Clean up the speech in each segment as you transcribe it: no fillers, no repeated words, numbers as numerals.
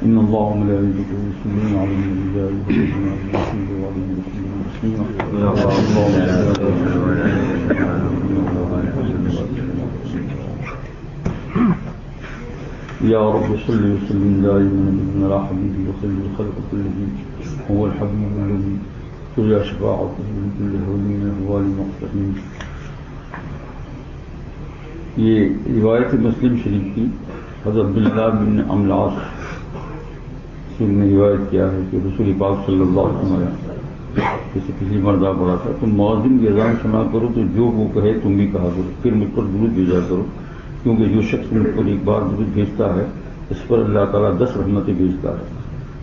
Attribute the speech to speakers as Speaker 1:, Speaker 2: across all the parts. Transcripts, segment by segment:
Speaker 1: إن الله وملائكته يصلون على النبي يا أيها الذين آمنوا صلوا عليه وسلموا تسليما يا رب صل وسلم دائما على حبيبي وخير الخلق كلهم هو الحبيب الذي ترجى شفاعته من كل هول من أهوال المقتحمين. یہ روایت مسلم شریف کی حضرت عبداللہ بن عملاس نے روایت کیا ہے کہ رسول پاک صلی اللہ علیہ وسلم کسی مردہ پڑا تھا تم مؤذن کی اذان سنا کرو تو جو وہ کہے تم بھی کہا کرو، پھر مجھ پر درود بھیجا کرو، کیونکہ جو شخص مجھ پر ایک بار درود بھیجتا ہے اس پر اللہ تعالیٰ 10 رحمتیں بھیجتا ہے.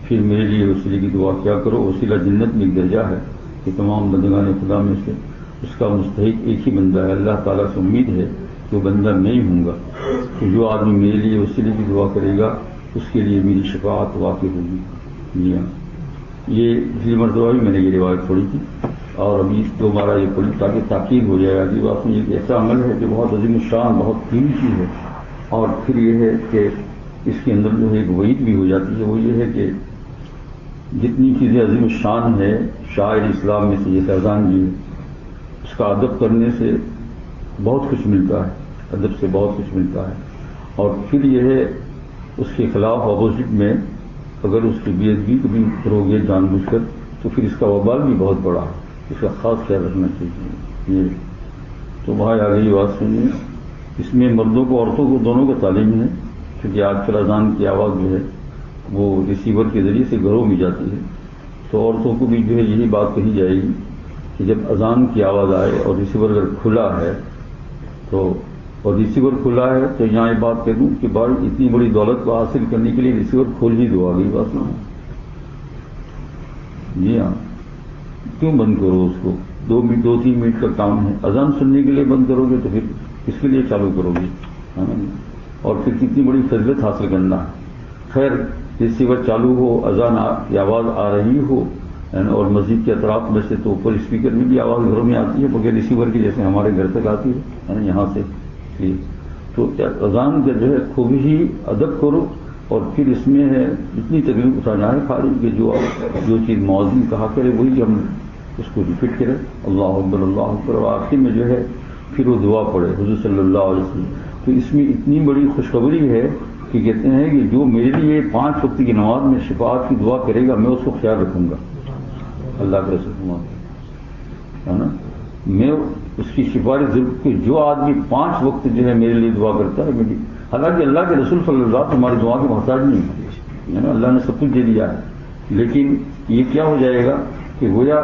Speaker 1: پھر میرے لیے وسیلے کی دعا کیا کرو. وسیلہ جنت میں ایک درجہ ہے کہ تمام بندگان خدا میں سے اس کا مستحق ایک ہی بندہ ہے. اللہ تعالیٰ سے امید ہے کہ وہ بندہ میں ہی ہوں گا. تو جو آدمی میرے لیے وسیلے کی دعا کرے گا اس کے لیے میری شفاعت واقع ہوگی. جی ہاں، یہ پچھلی مرتبہ بھی میں نے یہ روایت پڑھی تھی اور ابھی دوبارہ یہ پڑھی تاکہ تاکید ہو جائے. عجیب بات میں ایک ایسا عمل ہے جو بہت عظیم الشان بہت قیمتی چیز ہے. اور پھر یہ ہے کہ اس کے اندر جو ہے ایک وعید بھی ہو جاتی ہے. وہ یہ ہے کہ جتنی چیزیں عظیم الشان ہے شاعر اسلام میں سے جیسے اذان بھی ہے، اس کا ادب کرنے سے بہت کچھ ملتا ہے، ادب سے بہت کچھ ملتا ہے. اور پھر یہ ہے اس کے خلاف اپوزٹ میں اگر اس کی بے ادبی کبھی کرو گے جان بوجھ کر تو پھر اس کا وبال بھی بہت بڑا ہے. اس کا خاص خیال رکھنا چاہیے. یہ تو بھائی آگے یہ بات سنیے. اس میں مردوں کو عورتوں کو دونوں کو تعلیم ہے، کیونکہ آج کل اذان کی آواز جو ہے وہ ریسیور کے ذریعے سے گھروں میں جاتی ہے. تو عورتوں کو بھی جو ہے یہی بات کہی جائے گی کہ جب اذان کی آواز آئے اور ریسیور اگر کھلا ہے تو اور ریسیور کھلا ہے تو یہاں یہ بات کہہ دوں کہ بھائی اتنی بڑی دولت کو حاصل کرنے کے لیے ریسیور کھول ہی دو. آگئی بات نہیں. جی ہاں، کیوں بند کرو اس کو؟ 2-3 منٹ کا کام ہے. اذان سننے کے لیے بند کرو گے تو پھر کس کے لیے چالو کرو گے؟ اور پھر کتنی بڑی فضیلت حاصل کرنا ہے. خیر، ریسیور چالو ہو، اذان کی آواز آ رہی ہو اور مسجد کے اطراف میں سے تو اوپر اسپیکر میں بھی آواز گھروں میں آتی ہے بغیر ریسیور کی، جیسے ہمارے گھر تک آتی ہے یہاں سے. تو اذان کا جو ہے خوب ہی ادب کرو. اور پھر اس میں ہے جتنی تکلیف اٹھانا ہے خالی کہ جو چیز مؤذن کہا کرے وہی ہم اس کو ریپیٹ کریں، اللہ اکبر اللہ اکبر. اور آخر میں جو ہے پھر وہ دعا پڑھے حضور صلی اللہ علیہ وسلم. تو اس میں اتنی بڑی خوشخبری ہے کہ کہتے ہیں کہ جو میرے لیے 5 وقت کی نماز میں شفاعت کی دعا کرے گا میں اس کو خیال رکھوں گا. اللہ کے رسول ہے نا، میں اس کی سفارش ضرور کہ جو آدمی 5 وقت جو ہے میرے لیے دعا کرتا ہے میری. حالانکہ اللہ کے رسول صلی اللہ علیہ وسلم ہماری دعا کے محتاج نہیں ہے نا، اللہ نے سب کچھ دے دیا ہے. لیکن یہ کیا ہو جائے گا کہ گویا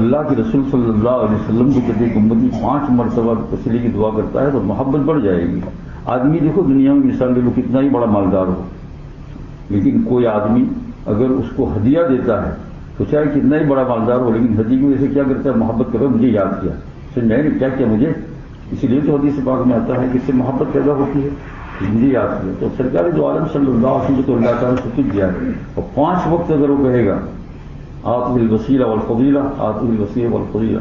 Speaker 1: اللہ کے رسول صلی اللہ علیہ وسلم کو کہتے ہیں کہ امتی 5 مرتبہ وسیلے کی دعا کرتا ہے تو محبت بڑھ جائے گی. آدمی دیکھو دنیا میں مثال لے لو کتنا ہی بڑا مالدار ہو، لیکن کوئی آدمی اگر اس کو ہدیہ دیتا ہے تو چاہے کتنا ہی بڑا مالدار ہو لیکن ہدیے کی وجہ سے کیا کرتا ہے؟ محبت کرتا ہے. مجھے یاد کیا، سمجھائے نہیں کیا کیا مجھے، اسی لیے تو حدیث پاک میں آتا ہے کہ اس سے محبت پیدا ہوتی ہے. مجھے یاد کیا. تو سرکار دو عالم صلی اللہ علیہ وسلم کو اللہ تعالیٰ نے سب کچھ دیا ہے. اور 5 وقت اگر وہ کہے گا آتہ الوسیلہ والفضیلہ آتہ الوسیلہ والفضیلہ،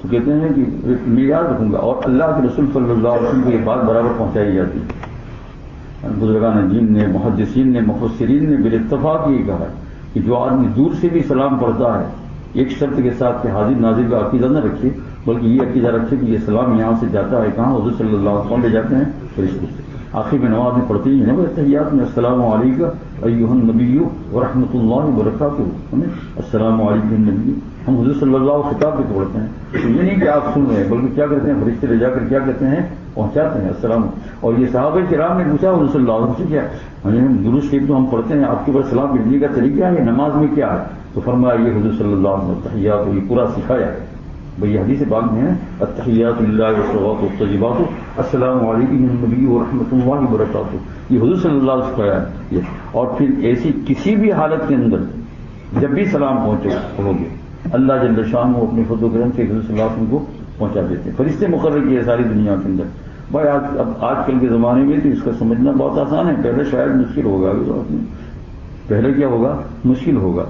Speaker 1: تو کہتے ہیں کہ میں یاد رکھوں گا. اور اللہ کے رسول صلی اللہ علیہ وسلم کو یہ بات برابر پہنچائی جاتی ہے. بزرگان دین نے، محدثین نے، مفسرین نے بالاتفاق یہ کہا کہ جو آدمی دور سے بھی سلام پڑھتا ہے ایک شرط کے ساتھ کہ حاضر ناظر کا عقیدہ نہ رکھے بلکہ یہ عقیدہ رکھے کہ یہ سلام یہاں سے جاتا ہے کہاں؟ حضور صلی اللہ علیہ وسلم لے جاتے ہیں فرشتوں سے. آخر میں نماز میں پڑھتے ہی ہیں تحیات میں السلام علیکم ایھا النبی ورحمۃ اللہ وبرکاتہ. السلام علیکم النبی، ہم حضور صلی اللہ علیہ وسلم خطاب بھی پڑھتے ہیں. تو یہ نہیں کہ آپ سن رہے ہیں بلکہ کیا کرتے ہیں؟ فرشتے لے جا کر کیا کہتے ہیں؟ پہنچاتے ہیں السلام. اور یہ صحابہ کرام نے پوچھا حضور صلی اللہ علیہ وسلم سے کیا درود شریف تو ہم پڑھتے ہیں، آپ کے پاس سلام بھیجنے کا طریقہ ہے نماز میں کیا ہے؟ تو فرمایا یہ حضور صلی اللہ علیہ وسلم تحیات یہ پورا سکھایا ہے. بھئی حدیث پاک میں ہے التحیات للہ والصلوات والطیبات السلام علیکم النبی ورحمۃ اللہ وبرکاتہ. یہ حضور صلی اللہ علیہ وسلم سکھایا ہے. اور پھر ایسی کسی بھی حالت کے اندر جب بھی سلام پہنچو گے اللہ جل شانہ اپنے فضل و کرم سے حضور صلی اللہ علیہ وسلم کو پہنچا دیتے ہیں. فرشتے مقرر کیے ساری دنیا کے اندر. بھائی آج کل کے زمانے میں تو اس کا سمجھنا بہت آسان ہے. پہلے شاید مشکل ہوگا. پہلے کیا ہوگا؟ مشکل ہوگا.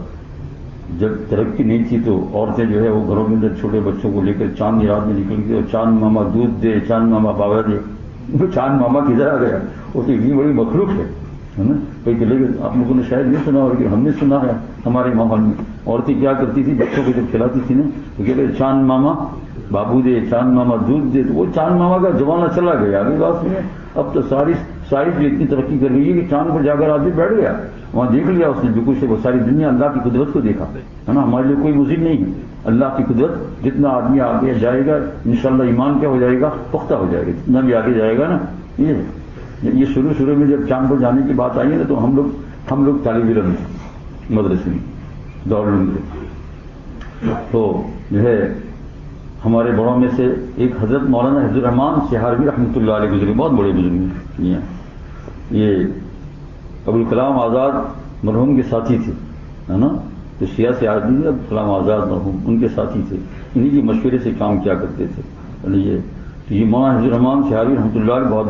Speaker 1: جب ترقی نہیں تھی تو عورتیں جو ہے وہ گھروں کے اندر چھوٹے بچوں کو لے کر چاند کی رات میں نکلتی اور چاند ماما دودھ دے، چاند ماما باوا دے. وہ چاند ماما کدھر آ گیا؟ وہ تو اتنی بڑی مخلوق ہے نا. کئی کہ آپ لوگوں نے شاید نہیں سنا اور ہم نے سنا ہے ہمارے ماحول میں. عورتیں کیا کرتی تھی بچوں کو جب کھلاتی تھی نا تو کہتے چاند ماما بابو دے، چاند ماما دودھ دے. تو وہ چاند ماما کا زمانہ چلا گیا. ابھی بات میں اب تو سائنس بھی اتنی ترقی کر رہی ہے کہ چاند پر جا کر آدمی بیٹھ گیا، وہاں دیکھ لیا اس نے جو کچھ ہے. وہ ساری دنیا اللہ کی قدرت کو دیکھا ہے نا. ہمارے لیے کوئی مزید نہیں ہے. اللہ کی قدرت جتنا آدمی آگے جائے گا انشاءاللہ ایمان کیا ہو جائے گا، پختہ ہو جائے گا. جتنا بھی آگے جائے گا نا. یہ شروع میں جب چاند پر جانے کی بات آئی ہے نا تو ہم لوگ طالب علم مدرسے میں دوڑ تھے. تو جو ہے ہمارے بڑوں میں سے ایک حضرت مولانا حفظ الرحمان سہاروی رحمۃ اللہ علیہ گزرے، بہت بڑے بزرگ ہیں. یہ ابوالکلام آزاد مرحوم کے ساتھی تھے ہے نا. تو سیاہ سے آدمی ابوالکلام آزاد مرحوم ان کے ساتھی تھے. انہیں کے مشورے سے کام کیا کرتے تھے. یہ مولانا حفظ الرحمان سہاروی رحمۃ اللہ علیہ بہت.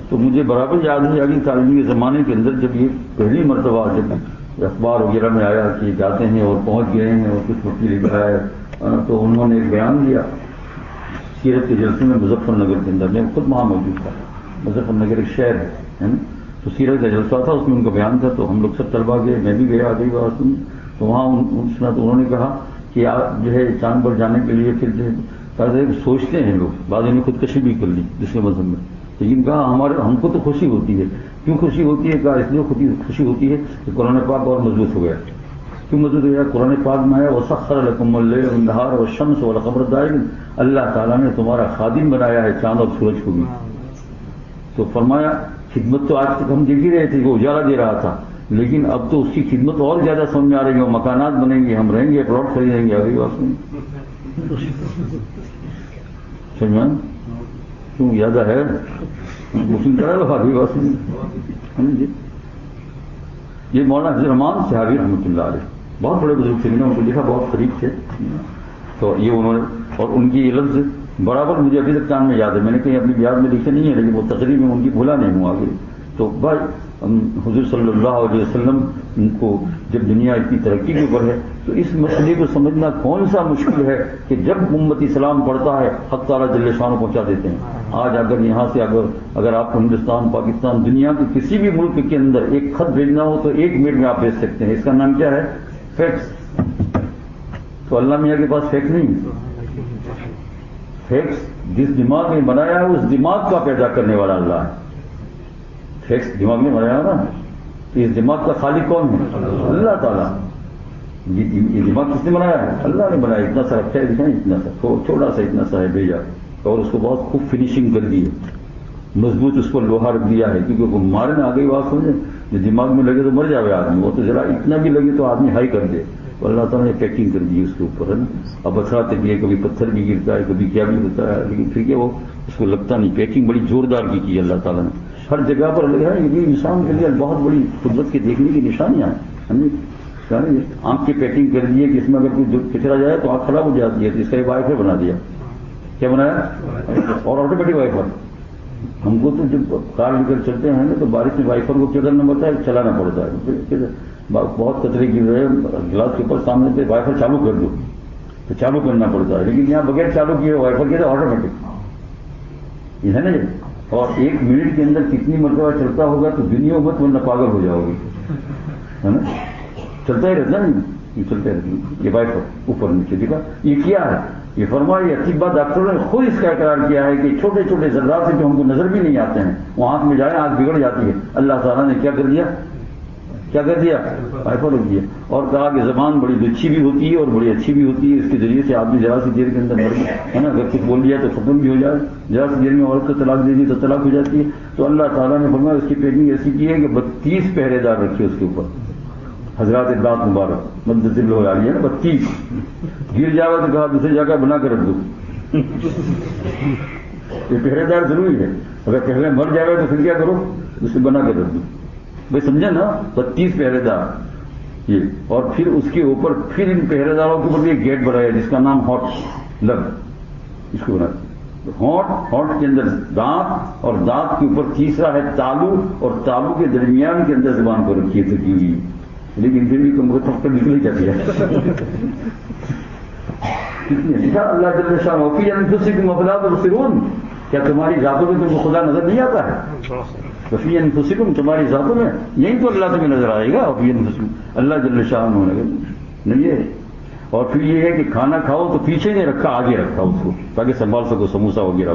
Speaker 1: تو مجھے برابر یاد ہے آگے تعلیمی کے زمانے کے اندر جب یہ پہلی مرتبہ جب اخبار وغیرہ میں آیا کہ جاتے ہیں اور پہنچ گئے ہیں اور کچھ وقت لکھا ہے تو انہوں نے ایک بیان دیا سیرت کے جلسے میں مظفر نگر کے اندر. میں خود وہاں موجود تھا. مظفر نگر ایک شہر ہے نا. تو سیرت کا جلسہ تھا، اس میں ان کا بیان تھا. تو ہم لوگ سب طلبا گئے، میں بھی گیا آگے بات سن. تو وہاں سنا تو انہوں نے کہا کہ آپ جو ہے چاند پر جانے کے لیے پھر جو ہے سوچتے ہیں لوگ، بعض نے خودکشی بھی کر لی دوسرے مذہب میں. لیکن کہا ہم کو تو خوشی ہوتی ہے. کیوں خوشی ہوتی ہے؟ کہا اس لیے خوشی ہوتی ہے کہ قرآن پاک اور مضبوط ہو گیا. کیوں مضبوط ہو گیا؟ قرآن پاک میں آیا وَسَخَّرَ لَكُمُ اللَّيْلَ وَالنَّهَارَ وَالشَّمْسَ وَالْقَمَرَ دَائِبَيْنِ. اللہ تعالیٰ نے تمہارا خادم بنایا ہے چاند اور سورج کو بھی. تو فرمایا خدمت تو آج تک ہم دیکھ ہی رہے تھے، وہ اجالا دے رہا تھا، لیکن اب تو اس کی خدمت اور زیادہ سمجھ میں آ رہی ہے. مکانات بنیں گے، ہم رہیں گے، پلاٹ خریدیں گے. ابھی بات سمجھ میں کیوں زیادہ ہے مسلم کرا لو ابھی بات جی. یہ مولانا حفظ الرحمان سہاروی رحمۃ اللہ علیہ بہت بڑے بزرگ تھے. میں نے ان کو لکھا، بہت قریب تھے. تو یہ انہوں نے اور ان کی یہ لفظ برابر مجھے ابھی تک کان میں یاد ہے. میں نے کہیں اپنی یاد میں لکھے نہیں ہے لیکن وہ تقریر میں ان کی بھولا نہیں ہوں آگے. تو بھائی حضور صلی اللہ علیہ وسلم کو جب دنیا اتنی ترقی کے اوپر ہے تو اس مسئلے کو سمجھنا کون سا مشکل ہے کہ جب امتی سلام پڑھتا ہے حق تعالیٰ جل شانہ پہنچا دیتے ہیں. آج اگر یہاں سے اگر آپ کو ہندوستان، پاکستان، دنیا کے کسی بھی ملک کے اندر ایک خط بھیجنا ہو تو 1 منٹ میں آپ بھیج سکتے ہیں. اس کا نام کیا ہے؟ فیکس. تو اللہ میاں کے پاس فیکس نہیں ہے. فیکس جس دماغ میں بنایا ہے اس دماغ کا پیدا کرنے والا اللہ ہے. فیکس دماغ میں بنایا نا، تو اس دماغ کا خالق کون ہے؟ اللہ تعالیٰ. یہ دماغ کس نے بنایا ہے؟ اللہ نے بنایا. اتنا سا رکھا ہے دکھائیں، اتنا سا چھوٹا سا اتنا سا ہے بھیجا اور اس کو بہت خوب فنیشنگ کر دی ہے، مضبوط اس کو لوہا رکھ دیا ہے کیونکہ وہ مارنے آ گئی بات سمجھے. جو دماغ میں لگے تو مر جائے آدمی، وہ تو ذرا اتنا بھی لگے تو آدمی ہائی کر دے. تو اللہ تعالیٰ نے پیکنگ کر دی اس کے اوپر ہے نا. اب اثرات بھی ہے، کبھی پتھر بھی گرتا ہے، کبھی کیا بھی ہوتا ہے، لیکن پھر کیا وہ اس کو لگتا نہیں. پیکنگ بڑی زوردار کی اللہ تعالیٰ نے ہر جگہ پر لگا ہے. یہ انسان کے لیے بہت بڑی قدرت کے دیکھنے کی نشانیاں ہیں. آنکھ کی پیکنگ کر دی ہے کہ اس میں اگر کوئی کچرا جائے تو آنکھ خراب ہو جاتی ہے، تو اس کا ایک وائفر بنا دیا. کیا بنایا؟ اور آٹومیٹک وائفر. ہم کو تو جب کار لے کر چلتے ہیں نا تو بارش میں وائفر کو کیا کرنا پڑتا ہے؟ چلانا پڑتا ہے. بہت کچرے گر رہے ہیں گلاس کے اوپر سامنے سے وائفر چالو کر دو تو چالو کرنا پڑتا ہے. لیکن یہاں بغیر چالو کیے وائفر کیا آٹومیٹک یہ ہے نا. اور 1 منٹ کے اندر کتنی مرتبہ چلتا ہوگا تو دنیا مت ورنہ پاگل ہو جاؤ گی ہے نا. چلتا ہی رہتا نہیں، یہ چلتا ہی رہتا. یہ وائفر اوپر نیچے دکھا یہ کیا ہے؟ یہ فرمایا یہ اچھی بات ڈاکٹروں نے خود اس کا اقرار کیا ہے کہ چھوٹے چھوٹے ذرات سے جو ہم کو نظر بھی نہیں آتے ہیں وہ آنکھ میں جائیں آنکھ بگڑ جاتی ہے. اللہ تعالیٰ نے کیا کر دیا؟ وائفر رکھ دیا. اور کہا کہ زبان بڑی لچھی بھی ہوتی ہے اور بڑی اچھی بھی ہوتی ہے. اس کے ذریعے سے آدمی ذرا سی دیر کے اندر مر گیا ہے نا. اگر کچھ بول دیا تو ختم بھی ہو جائے، ذرا سی دیر میں عورت کو طلاق دے دی تو طلاق ہو جاتی ہے. تو اللہ تعالیٰ نے فرمایا اس کی پیکنگ ایسی کی ہے کہ 32 پہرے دار رکھے اس کے اوپر. حضرات دانت مبارک مدد اللہ علیہ ہے نا. 32 گر جائے تو کہا دوسری جگہ بنا کر رکھ دو. یہ پہرے دار ضروری ہے. اگر پہلے مر جائے تو پھر کیا کرو؟ اسے بنا کر رکھ دو. بھائی سمجھا نا. 32 پہرے دار یہ. اور پھر اس کے اوپر پھر ان پہرے داروں کے اوپر ایک گیٹ بنایا جس کا نام ہاٹ لگ. اس کو بنا ہاٹ کے اندر دانت اور دانت کے اوپر تیسرا ہے تالو اور تالو کے درمیان کے اندر زبان کو رکھی ہے تکی ہوئی. لیکن پھر بھی کم کو تھک کر نکل ہی جاتی ہے. کتنی اچھا اللہ جل شانہ وفی انفسکم افلا تبصرون. کیا تمہاری ذاتوں میں تم کو خدا نظر نہیں آتا ہے؟ وفی انفسکم، تمہاری ذاتوں میں یہی تو اللہ تمہیں نظر آئے گا. وفی انفسکم اللہ جل شانہ نہیں ہے. اور پھر یہ ہے کہ کھانا کھاؤ تو پیچھے نہیں رکھا، آگے رکھا اس کو تاکہ سنبھال سکو. سموسا وغیرہ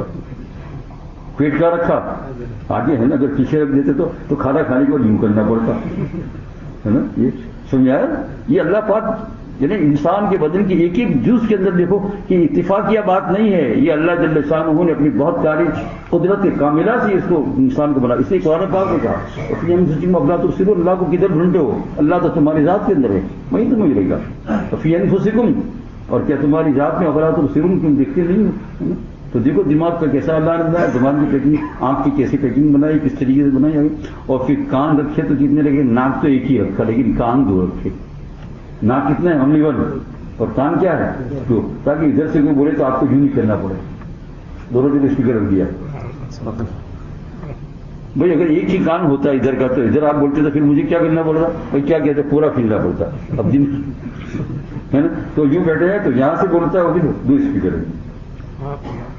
Speaker 1: پیٹ کا رکھا آگے ہے نا، اگر پیچھے رکھ دیتے تو کھانا کھانے کو یوں کرنا پڑتا ہے نا. یہ سمجھایا یہ اللہ پاک یعنی انسان کے بدن کی ایک ایک جز کے اندر دیکھو کہ اتفاقیہ بات نہیں ہے. یہ اللہ جل شانہ نے اپنی بہت ساری قدرت کاملہ سے اس کو انسان کو بنا. اس لیے قرآن پاک نے کہا اپنی اللہ تو صرف اللہ کو کدھر ڈھونڈتے ہو، اللہ تو تمہاری ذات کے اندر ہے، وہیں تمہیں ملے گا. فی انفسکم، اور کیا تمہاری ذات میں افلا تبصرون، تم دیکھتے نہیں ہو. تو دیکھو دماغ کا کیسا اللہ نے بنایا، دماغ کی پیکنگ، آنکھ کی کیسی پیکنگ بنائی، کس طریقے سے بنائی. اور پھر کان رکھے تو کتنے لگے؟ ناک تو ایک ہی رکھا لیکن کان دو رکھے. ناک کتنا ہے؟ Only one. اور کان کیا ہے؟ دو، تاکہ ادھر سے کوئی بولے تو آپ کو یوں نہیں کرنا پڑے. دونوں جگہ اسپیکر رکھ دیا. بھائی اگر ایک ہی کان ہوتا ہے ادھر کا تو ادھر آپ بولتے تو پھر مجھے کیا کرنا پڑ رہا؟ بھائی کیا کہتے پورا پھیلنا پڑتا. اب دن ہے نا، تو یوں بیٹھے ہیں تو یہاں سے بولتا ہے وہ بھی دو اسپیکر ہے.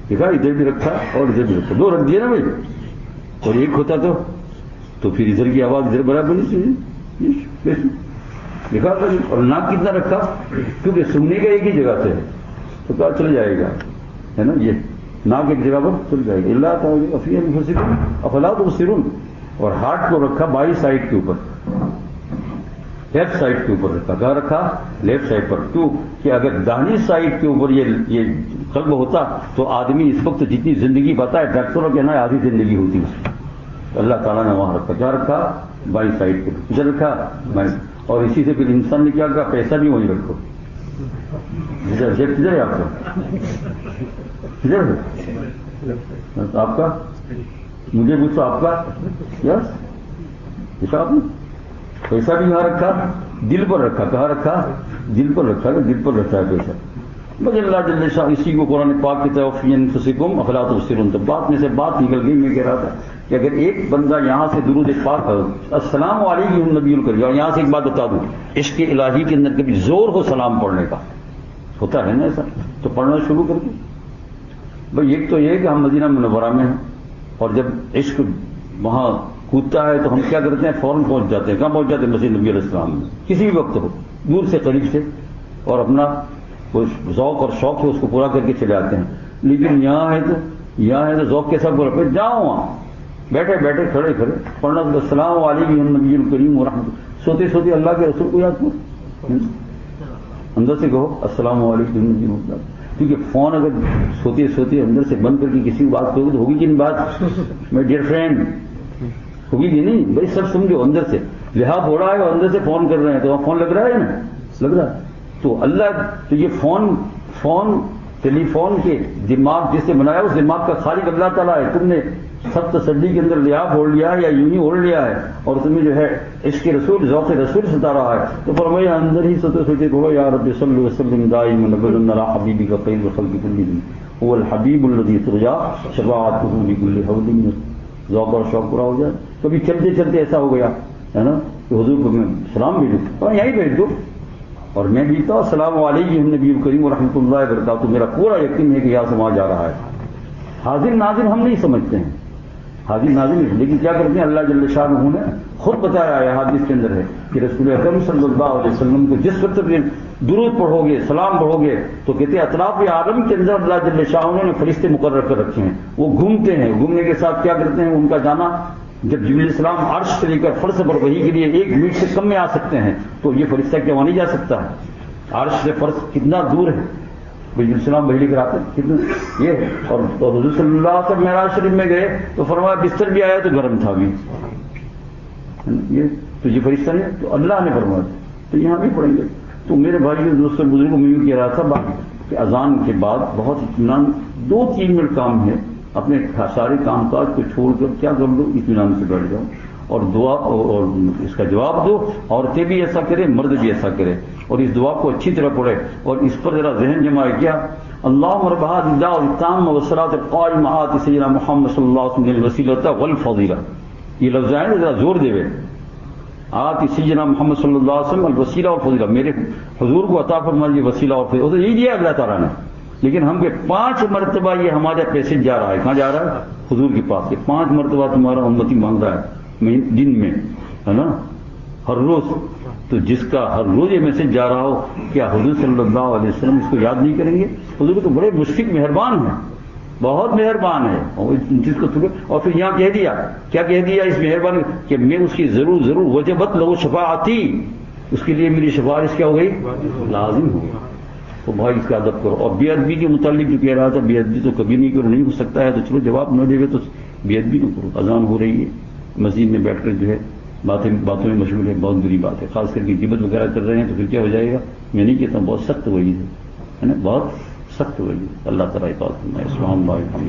Speaker 1: دیکھا ادھر بھی رکھا اور ادھر بھی رکھا، دو رکھ دیا نا بھائی. اور ایک ہوتا تو پھر ادھر کی آواز ادھر برابر نہیں چاہیے. دیکھا اور ناک کتنا رکھا کیونکہ سننے کا ایک ہی جگہ سے ہے تو کہا چل جائے گا ہے نا. یہ ناک ایک جگہ پر چل جائے گا. اللہ تعالیٰ فی انفسکم افلا تبصرون. اور ہاتھ کو رکھا بائیں سائڈ کے اوپر، لیفٹ سائڈ کے اوپر رکھا. کہاں رکھا؟ لیفٹ سائڈ پر. کیوں کہ اگر داہنی سائڈ کے اوپر یہ قلب ہوتا تو آدمی اس وقت جتنی زندگی بتائے ڈاکٹروں کہنا ہے آدھی زندگی ہوتی اس کی. اللہ تعالیٰ نے وہاں رکھا. کیا رکھا؟ بائیں سائڈ پہ. ادھر رکھا بائیں. اور اسی سے پھر انسان نے کیا کہا؟ پیسہ بھی وہیں رکھو. کدھر ہے آپ کا؟ کدھر ہے آپ کا؟ مجھے پوچھو آپ کا؟ یس دیکھا آپ نے پیسہ بھی یہاں رکھا، دل پر رکھا. کہاں رکھا؟ دل پر رکھا. دل پر رکھا ہے پیسہ. بس اللہ جل شانہ اسی کو قرآن پاک کی طرف فی انفسکم افلا تبصرون. تو بات میں سے بات نکل گئی. میں کہہ رہا تھا کہ اگر ایک بندہ یہاں سے درود پاک کرو السلام علیکم النبی الکریم، اور یہاں سے ایک بات بتا دوں، عشق الہی کے اندر کبھی زور ہو سلام پڑھنے کا ہوتا ہے نا ایسا، تو پڑھنا شروع کر دو. بھائی ایک تو یہ کہ ہم مدینہ منورہ میں ہیں اور جب عشق وہاں کودتا ہے تو ہم کیا کرتے ہیں؟ فوراً پہنچ جاتے ہیں. کہاں پہنچ جاتے ہیں؟ مسجد نبی علیہ السلام میں. کسی بھی وقت ہو، دور سے قریب سے، اور اپنا وہ ذوق اور شوق ہے اس کو پورا کر کے چلے آتے ہیں. لیکن یہاں ہے تو ذوق کے ساتھ پورا پھر جاؤ وہاں بیٹھے بیٹھے کھڑے پڑھنا السلام علیکم النبی الکریم ورحمۃ. سوتے سوتے اللہ کے رسول کو یاد کرو، اندر سے کہو السلام علیکم النبی الکریم. کیونکہ فون اگر سوتے سوتے اندر سے بند کر کے کسی کو بات کرو تو ہوگی کہ نہیں بات؟ مائی ڈیئر فرینڈ ہوگی کہ نہیں؟ بھائی سب سمجھو اندر سے لحاظ ہو رہا ہے اور اندر سے فون کر رہے ہیں تو وہاں فون لگ رہا ہے نا، لگ رہا ہے. تو اللہ تو یہ فون ٹیلی فون کے دماغ جس سے بنایا اس دماغ کا خالق اللہ تعالیٰ ہے. تم نے سب تسلی کے اندر لحاظ اوڑھ لیا ہے یا یوں ہی اوڑھ لیا ہے اور تمہیں جو ہے عشق رسول ذوق رسول ستا رہا ہے. تو فرمایا اندر ہی سوتے سوتے کہو یا رب صلی وسلم دائما ابدا علی حبیبک خیر الخلق کلہم هو الحبیب الذی ترجا شفاعته بكل حول. ذوق اور شوق پورا ہو جائے. کبھی چلتے چلتے ایسا ہو گیا ہے نا کہ حضور کو میں سلام بھیجوں اور یہیں بھیج دو اور میں بھی تو السلام علیکم نبی کریم ورحمۃ اللہ وبرکاتہ. میرا پورا یقین ہے کہ یہاں سے وہاں جا رہا ہے. حاضر ناظر ہم نہیں سمجھتے ہیں، حاضر ناظر نہیں، لیکن کیا کرتے ہیں؟ اللہ جل شانہ نے خود بتایا ہے حدیث کے اندر ہے کہ رسول اکرم صلی اللہ علیہ وسلم کو جس وقت درود پڑھو گے سلام پڑھو گے تو کہتے ہیں اطراف عالم کے اندر اللہ جل شانہ نے فرشتے مقرر کر رکھے ہیں. وہ گھومتے ہیں، گھومنے کے ساتھ کیا کرتے ہیں؟ ان کا جانا جب جبریل السلام عرش سے لے کر فرش پر وحی کے لیے 1 منٹ سے کم میں آ سکتے ہیں تو یہ فرشتہ کیا وہاں نہیں جا سکتا ہے؟ عرش سے فرش کتنا دور ہے؟ جبریل السلام وحی لے کر آتے ہیں کتنا یہ ہے. اور حضور صلی اللہ علیہ وسلم معراج شریف میں گئے تو فرمایا بستر بھی آیا تو گرم تھا بھی یہ تو یہ فرشتہ نہیں تو اللہ نے فرمایا. تو یہاں بھی پڑھیں گے. تو میرے بھائی دوستوں بزرگوں میں یوں کہہ رہا تھا کہ اذان کے بعد بہت اطمینان 2-3 منٹ کام ہے، اپنے سارے کام کاج کو چھوڑ کر کیا کر لو اطمینان سے بیٹھ جاؤ اور دعا اور اس کا جواب دو. عورتیں بھی ایسا کریں، مرد بھی ایسا کرے اور اس دعا کو اچھی طرح پڑھے اور اس پر ذرا ذہن جمائے. کیا اللہم رب هذه الدعوة التامة والصلاة القائمة آت سیدنا محمد صلی اللہ علیہ وسلم الوسیلۃ والفضیلہ. یہ لفظ ہیں ذرا زور دے وے. آت سیدنا محمد صلی اللہ علیہ وسلم الوسیلہ والفضیلہ، میرے حضور کو عطا فرمائیے وسیلہ اور فضیلہ. یہی دیا اللہ تعالیٰ نے لیکن ہم کہ 5 مرتبہ یہ ہمارا پیسج جا رہا ہے، کہاں جا رہا ہے؟ حضور کے پاس سے 5 مرتبہ تمہارا امتی مانگ رہا ہے دن میں، ہے نا، ہر روز. تو جس کا ہر روز یہ میسج جا رہا ہو، کیا حضور صلی اللہ علیہ وسلم اس کو یاد نہیں کریں گے؟ حضور تو بڑے مشفق مہربان ہیں، بہت مہربان ہے. اور جس کو اور پھر یہاں کہہ دیا، کیا کہہ دیا اس مہربانی کہ میں اس کی ضرور وجبت لہو شفاعتی، اس کے لیے میری سفارش کیا ہو گئی؟ لازم ہو گئی. تو بھائی اس کا ادب کرو. اور بے ادبی کے متعلق جو کہہ رہا تھا، بے ادبی تو کبھی نہیں کرو، نہیں ہو سکتا ہے تو چلو جواب نہ دے گا تو بے ادبی نہ کرو. اذان ہو رہی ہے، مسجد میں بیٹھ کر جو ہے باتوں میں مشغول ہے، بہت بری بات ہے. خاص کر کے غیبت وغیرہ کر رہے ہیں تو پھر کیا ہو جائے گا؟ میں نہیں کہتا ہوں، بہت سخت وعید ہے نا، بہت سخت وعید. اللہ تعالیٰ حفاظت فرمائے. سبحان اللہ.